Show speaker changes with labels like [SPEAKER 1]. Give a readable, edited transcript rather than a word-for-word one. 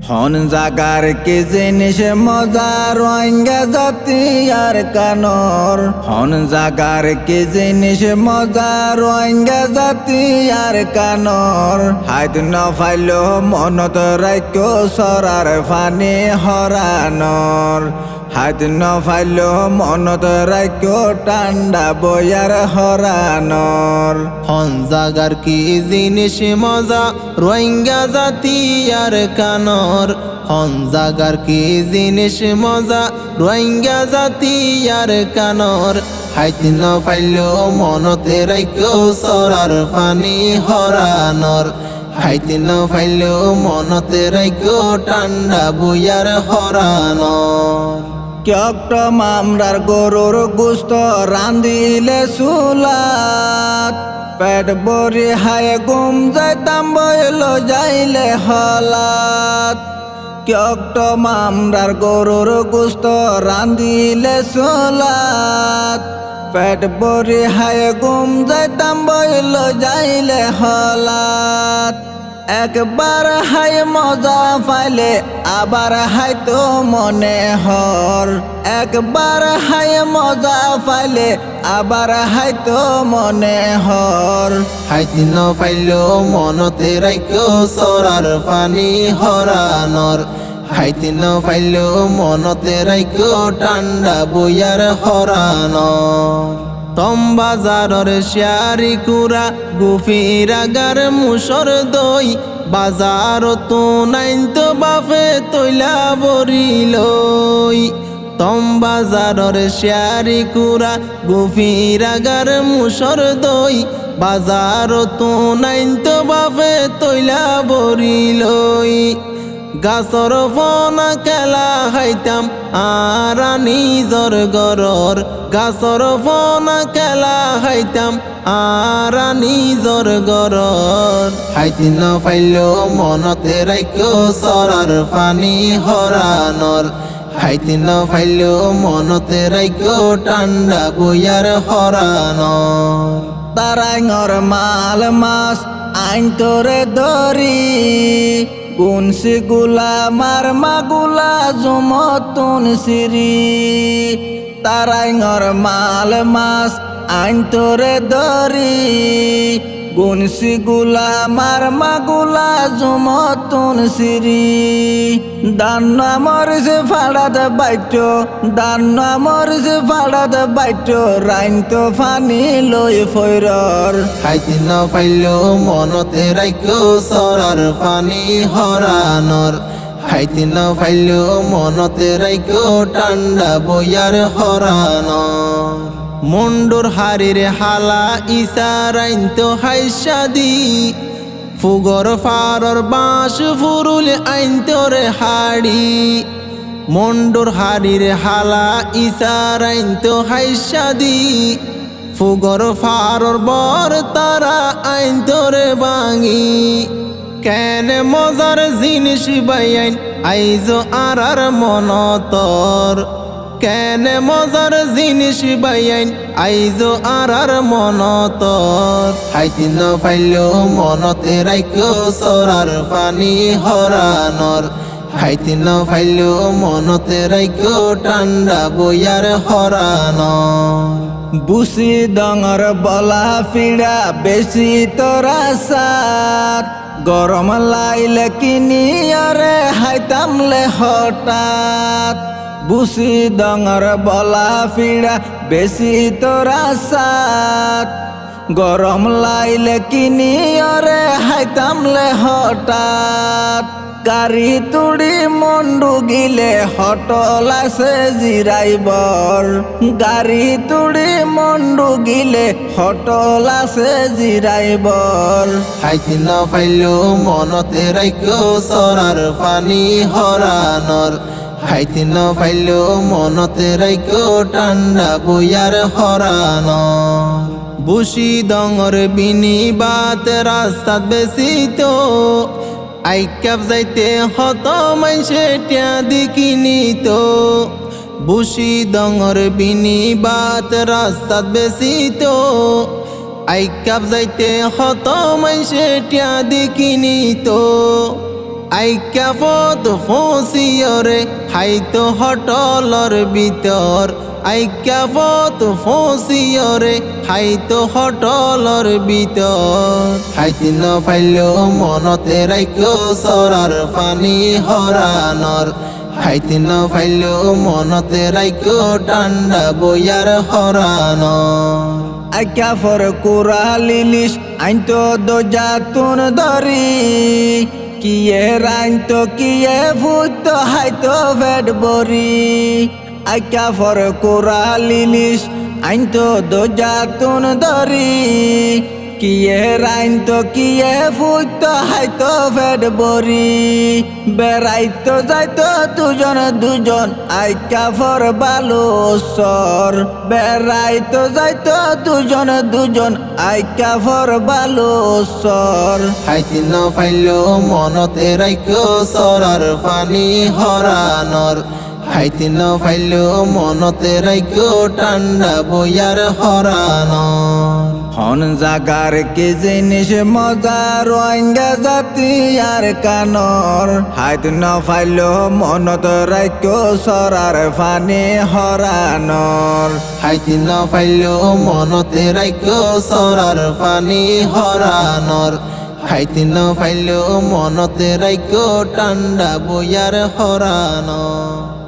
[SPEAKER 1] হন জাগার কি জিনিস মজা রোহিঙ্গা জাতি আর কানর। হন জাগার কি জিনিস মজা রোহিঙ্গা জাতি আর কানর। হাইত নফাইল মনত রাইক্য সরার ফানি হরানর। হাইত নফাইল মনত রাইক্য টান্ডা বয়ার হরানর।
[SPEAKER 2] হন জাগার কি জিনিস মজা রোহিঙ্গা জাতি আর কানর। হন জাগার কি জিনিস মজা রোহিঙ্গা জাতি আর কানর। হাইত নফাইল মনতে রাইক্য সরার ফানি হরানর। হাইত নফাইল মনতে রাইক্য টান্ডা বয়ার হরানর।
[SPEAKER 1] ক্যক্ট মামরার গরুর গুস্ত রান্দিলে সুলাত। পেট বরি হায় গুম যাইতাম বইল যাইলে হলাত। ক্যক্ট মামরার গরুর গুস্ত রান্দিলে সুলাত। পেট বরি হায় গুম যাইতাম বইল যাইলে হলাত। একবার হাই মজা পাইলে আবার হাইতো মনে হর। একবার হাই মজা পাইলে আবার হাইতো মনে হর।
[SPEAKER 2] হাইত নফাইল মনতে রাইক্য সরার ফানি হরানর। হাইত নফাইল মনতে রাইক্য টান্ডা বয়ার হরানর। তম বাজারর শিয়ারি কুরা গুফিরাগার মুসর দই। বাজার তো নাইন তো বাফে তৈলা বরিলই। তম বাজারর শিয়ারি কুরা গুফিরাগার মুসর দই। বাজার তো নাইন তো বাফে তৈলা বরিলই। গাছর ফনা খেলা খাইতাম আর নিজর গরর। গাছর ফনা খেলা খাইতাম আর নিজর গরর। হাইত নফাইল মনতে রাইক্য সরার ফানি হরানর। হাইত নফাইল মনতে রাইক্য টান্ডা বয়ার হরানর।
[SPEAKER 1] তারাঙর মাল মাস আইন তোরে দরি। গুনসি গুলা মার মাগুলা জুমতুন সিরি। তারাঙর মাল মাস আইন তোরে দরি। গুনসি গুলা মার মাগুলা জুমতুন সিরি। দান্ন মরিছে ফাড়াতে বাইট। দান্ন মরিছে ফাড়াতে বাইট। রাইন তো ফানি লই ফৈরর।
[SPEAKER 2] হাইত নফাইল মনতে রাইক্য সরার ফানি হরানর। হাইত নফাইল মনতে রাইক্য টান্ডা বয়ার হরানর। মন্ডুর হারির হালা ইসারাইন তো হাইসাদি। ফুগর ফারর বাঁশ ফুরুল আইন তোরে হাড়ি। মন্ডুর হারির হালা ইসারাইন তো হাইসাদি। ফুগর ফারর বর তারা আইন তোরে বাঙি। কেন মজার জিনিস বাইন আইজো আর মনতর। কেন মজার জিনিস বাইন আইজো আর মনতর। হাইত নফাইল মনতে রাইক্য সরার ফানি হরানর। হাইত নফাইল মনতে রাইক্য টান্ডা বয়ার হরানর।
[SPEAKER 1] বুসি ডঙর বলা ফিরা বেশি তোরা সাত। গরম লাইলে কিনিয়রে হাইতামলে হঠাৎ। বুসি ডঙর বলা ফিরা বেশি তোরা সাত। গরম লাইলে কিনিয়রে হাইতামলে হঠাৎ। গাড়ি তুড়ি মন্ডু গিলে হটল আছে জিরাইবর। গাড়ি তুড়ি মন্ডু গিলে হটল আছে জিরাইবর।
[SPEAKER 2] হাইত নফাইল মনতে রাইক্য সরার ফানি হরানর। হাইত নফাইল মনতে রাইক্য টান্ডা বয়ার হরানর। বুসি ডঙর বিনি বাত রাস্তাত বেশি তো। আইকাপ যাইতে হত মাইসে টিয়া দিকিনি তো। বুসি ডঙর বিনি বাত রাস্তাত বেশি তো। আইকাপ যাইতে হত মাইসে টিয়া দিকিনি তো। আইকা পদ ফসিয়রে হাইতো হটলর ভিতর আইকা পদ ফসিয়রে হাইতো হটলর ভিতর হাইতি ন ফাইলো মনতে রাইকো সরার পানি হরানর হাইতি ন ফাইলো মনতে রাইকো ঠান্ডা বইয়ার হরানর
[SPEAKER 1] আইকা ফর কুরালিলিস আইতো দোজাতুন ধরি কিয়ে রাইতো কিয়ে ভূত হাইতো ভেট বরি আইকা ফর কুরালিলিস আইতো দোজাতুন ধরি কিয়ে রাইতো কিয়ে ভূত হাইতো ভেট বরি বেড়াইতো যাইতো দুজন দুজন আইকা ফর বালুসর বেড়াইতো যাইতো দুজন দুজন আইকা ফর বালুসর
[SPEAKER 2] হাইতি ন ফাইলো মনতে রাইকো সরার পানি হরানর হাইতি ন ফাইলো মনতে রাইকো ঠান্ডা বইয়ার হরানর
[SPEAKER 1] হন জাগার কি জিনিস মজা রোহিঙ্গা জাতি আর কানর হাইত ন ফাইলো মনত রাইকো সরার ফানি হরানর
[SPEAKER 2] হাইতি ন ফাইলো মনতে রাইকো সরার পানি হরানর হাইতি ন ফাইলো মনতে রাইকো ঠান্ডা বইয়ার হরানর